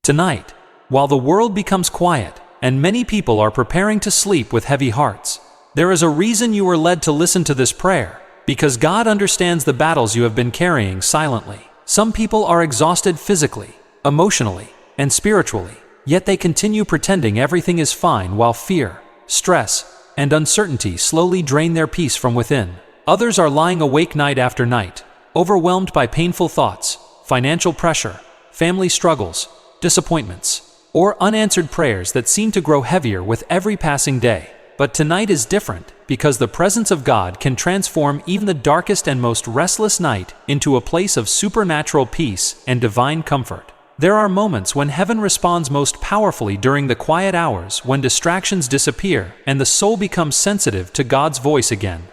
Tonight, while the world becomes quiet and many people are preparing to sleep with heavy hearts, there is a reason you are led to listen to this prayer, because God understands the battles you have been carrying silently. Some people are exhausted physically, emotionally, and spiritually, yet they continue pretending everything is fine while fear, stress, and uncertainty slowly drain their peace from within. Others are lying awake night after night, overwhelmed by painful thoughts, financial pressure, family struggles, disappointments, or unanswered prayers that seem to grow heavier with every passing day. But tonight is different, because the presence of God can transform even the darkest and most restless night into a place of supernatural peace and divine comfort. There are moments when heaven responds most powerfully during the quiet hours, when distractions disappear and the soul becomes sensitive to God's voice again.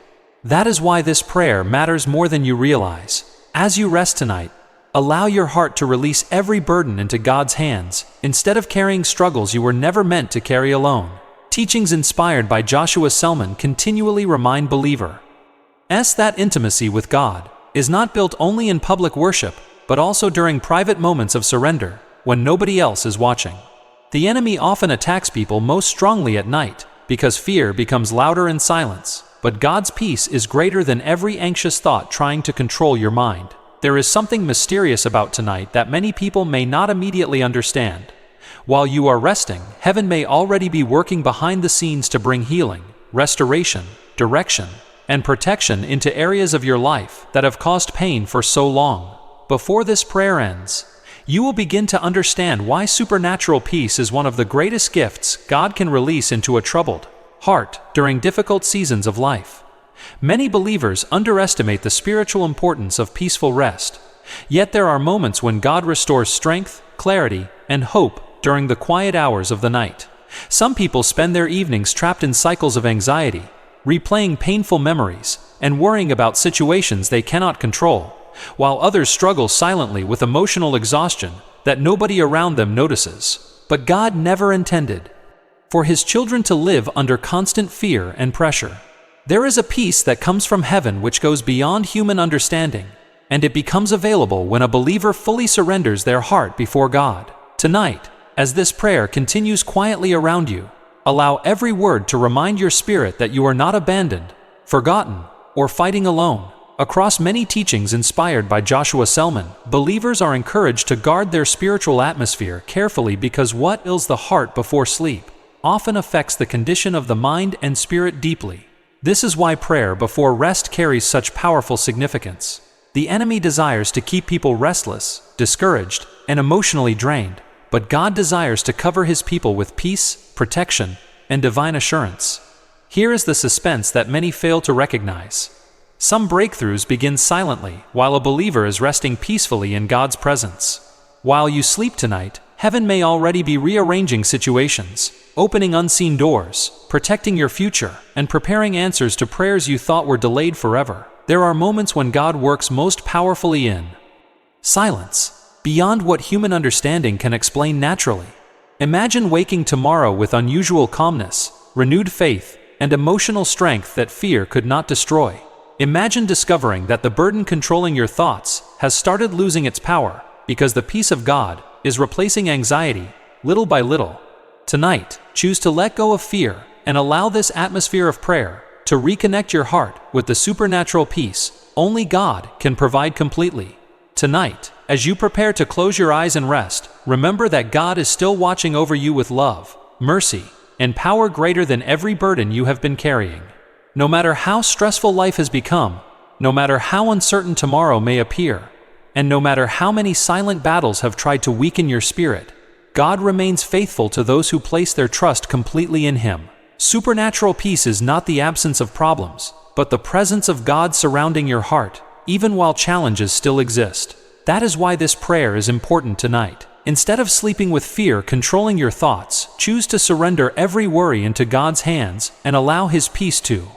That is why this prayer matters more than you realize. As you rest tonight, allow your heart to release every burden into God's hands, instead of carrying struggles you were never meant to carry alone. Teachings inspired by Joshua Selman continually remind believers that intimacy with God is not built only in public worship, but also during private moments of surrender, when nobody else is watching. The enemy often attacks people most strongly at night, because fear becomes louder in silence, but God's peace is greater than every anxious thought trying to control your mind. There is something mysterious about tonight that many people may not immediately understand. While you are resting, heaven may already be working behind the scenes to bring healing, restoration, direction, and protection into areas of your life that have caused pain for so long. Before this prayer ends, you will begin to understand why supernatural peace is one of the greatest gifts God can release into a troubled heart during difficult seasons of life. Many believers underestimate the spiritual importance of peaceful rest, yet there are moments when God restores strength, clarity, and hope during the quiet hours of the night. Some people spend their evenings trapped in cycles of anxiety, replaying painful memories, and worrying about situations they cannot control, while others struggle silently with emotional exhaustion that nobody around them notices. But God never intended for His children to live under constant fear and pressure. There is a peace that comes from heaven which goes beyond human understanding, and it becomes available when a believer fully surrenders their heart before God. Tonight, as this prayer continues quietly around you, allow every word to remind your spirit that you are not abandoned, forgotten, or fighting alone. Across many teachings inspired by Joshua Selman, believers are encouraged to guard their spiritual atmosphere carefully, because what fills the heart before sleep often affects the condition of the mind and spirit deeply. This is why prayer before rest carries such powerful significance. The enemy desires to keep people restless, discouraged, and emotionally drained, but God desires to cover His people with peace, protection, and divine assurance. Here is the suspense that many fail to recognize. Some breakthroughs begin silently while a believer is resting peacefully in God's presence. While you sleep tonight, heaven may already be rearranging situations, opening unseen doors, protecting your future, and preparing answers to prayers you thought were delayed forever. There are moments when God works most powerfully in silence, beyond what human understanding can explain naturally. Imagine waking tomorrow with unusual calmness, renewed faith, and emotional strength that fear could not destroy. Imagine discovering that the burden controlling your thoughts has started losing its power, because the peace of God is replacing anxiety, little by little. Tonight, choose to let go of fear and allow this atmosphere of prayer to reconnect your heart with the supernatural peace only God can provide completely. Tonight, as you prepare to close your eyes and rest, remember that God is still watching over you with love, mercy, and power greater than every burden you have been carrying. No matter how stressful life has become, no matter how uncertain tomorrow may appear, and no matter how many silent battles have tried to weaken your spirit, God remains faithful to those who place their trust completely in Him. Supernatural peace is not the absence of problems, but the presence of God surrounding your heart, even while challenges still exist. That is why this prayer is important tonight. Instead of sleeping with fear controlling your thoughts, choose to surrender every worry into God's hands and allow His peace to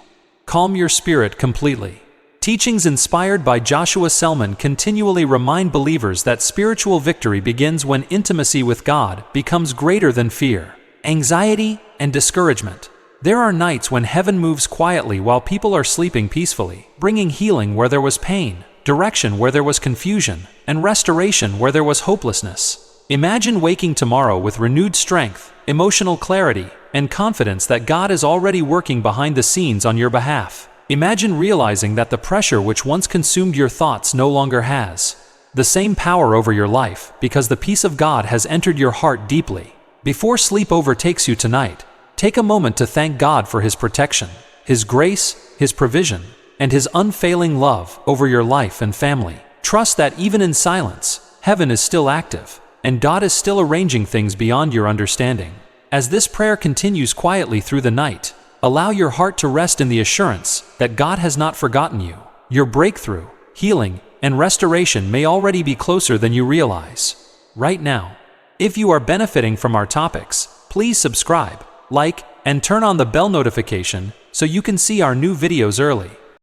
calm your spirit completely. Teachings inspired by Joshua Selman continually remind believers that spiritual victory begins when intimacy with God becomes greater than fear, anxiety, and discouragement. There are nights when heaven moves quietly while people are sleeping peacefully, bringing healing where there was pain, direction where there was confusion, and restoration where there was hopelessness. Imagine waking tomorrow with renewed strength, emotional clarity, and confidence that God is already working behind the scenes on your behalf. Imagine realizing that the pressure which once consumed your thoughts no longer has the same power over your life, because the peace of God has entered your heart deeply. Before sleep overtakes you tonight, take a moment to thank God for His protection, His grace, His provision, and His unfailing love over your life and family. Trust that even in silence, heaven is still active, and God is still arranging things beyond your understanding. As this prayer continues quietly through the night, allow your heart to rest in the assurance that God has not forgotten you. Your breakthrough, healing, and restoration may already be closer than you realize right now. If you are benefiting from our topics, please subscribe, like, and turn on the bell notification so you can see our new videos early.